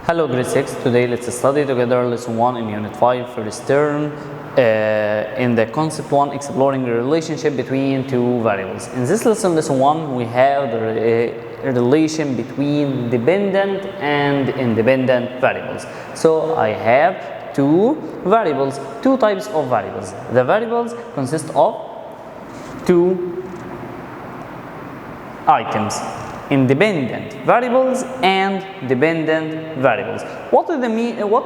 Hello grade 6, today let's study together lesson 1 in unit 5 first term in the concept 1 exploring the relationship between two variables. In this lesson 1, we have the relation between dependent and independent variables. So I have two variables, two types of variables. The variables consist of two items: independent variables and dependent variables. What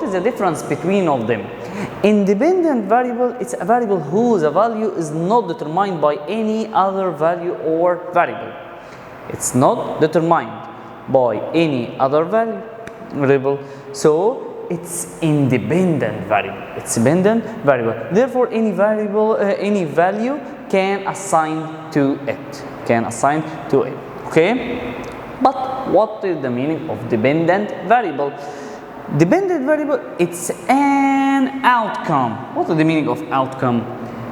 is the difference between of them? Independent variable, it's a variable whose value is not determined by any other value or variable. It's not determined by any other variable, so it's independent variable. It's independent variable. Therefore, any variable, any value can assign to it. Okay, but what is the meaning of dependent variable? Dependent variable, it's an outcome. What is the meaning of outcome?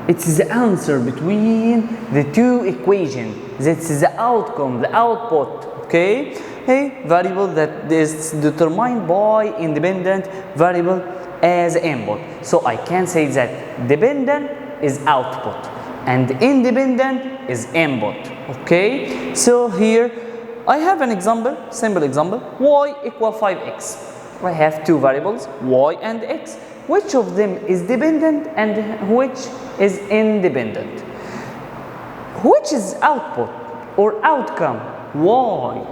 It's the answer between the two equations. That's the outcome, the output. Okay, a variable that is determined by independent variable as input. So I can say that dependent is output and independent is input. Okay, so here I have an example, simple example: y equal 5x. I have two variables, y and x. Which of them is dependent and which is independent? Which is output or outcome? Y.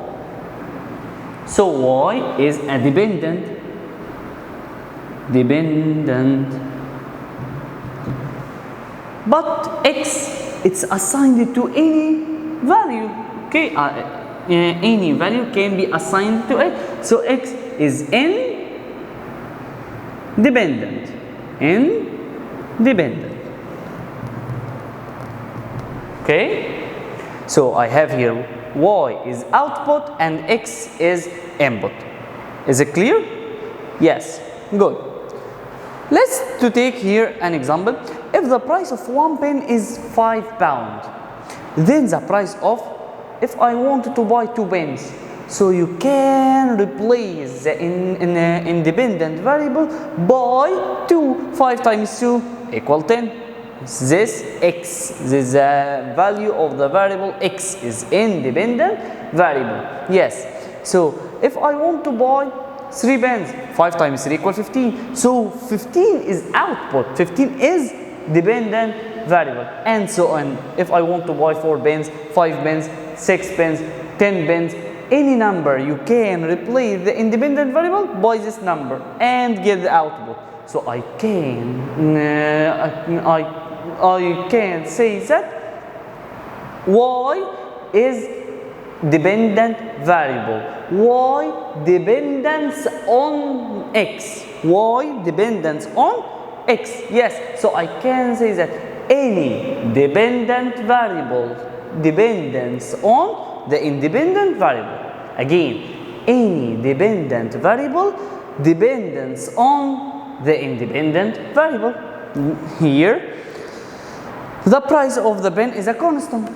So y is a dependent, but x, it's assigned to any value. Okay, any value can be assigned to it. So x is independent. Okay, so I have here y is output and x is input. Is it clear? Yes, good. Let's take here an example. If the price of one pen is £5, then the price of, if I wanted to buy two pens, so you can replace the independent variable by 2. 5 times 2 equal 10. This x, this value of the variable x is independent variable. Yes. So if I want to buy 3 pens, 5 times 3 equal 15. So 15 is output, 15 is dependent variable, and so on. If I want to buy 4 pens, 5 pens, 6 pens, 10 pens, any number, you can replace the independent variable by this number and get the output. So I can say that y is dependent variable. Y dependence on x. Y dependence on x. Yes. So I can say that any dependent variable dependence on the independent variable. Again, any dependent variable dependence on the independent variable. Here, the price of the pen is a constant.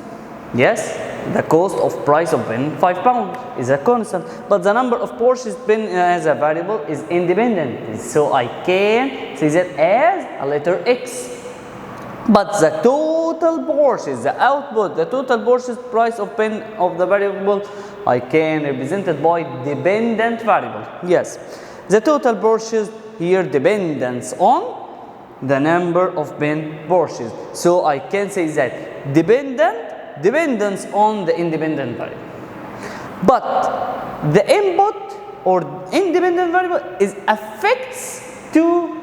Yes, the cost of price of pen £5 is a constant, but the number of purchased pen as a variable is independent. So I can say that as a letter x. But the total purchase, the output, the total purchase price of pen of the variable, I can represent it by dependent variable. Yes, the total purchase here dependence on the number of pen purchased. So I can say that dependence on the independent variable. But the input or independent variable is affects to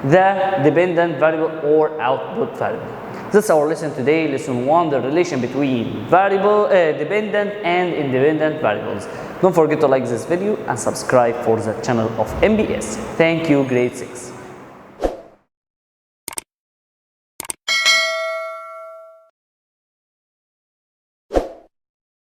the dependent variable or output variable. That's our lesson today, lesson 1, the relation between variable, dependent and independent variables. Don't forget to like this video and subscribe for the channel of MBS. Thank you, grade 6.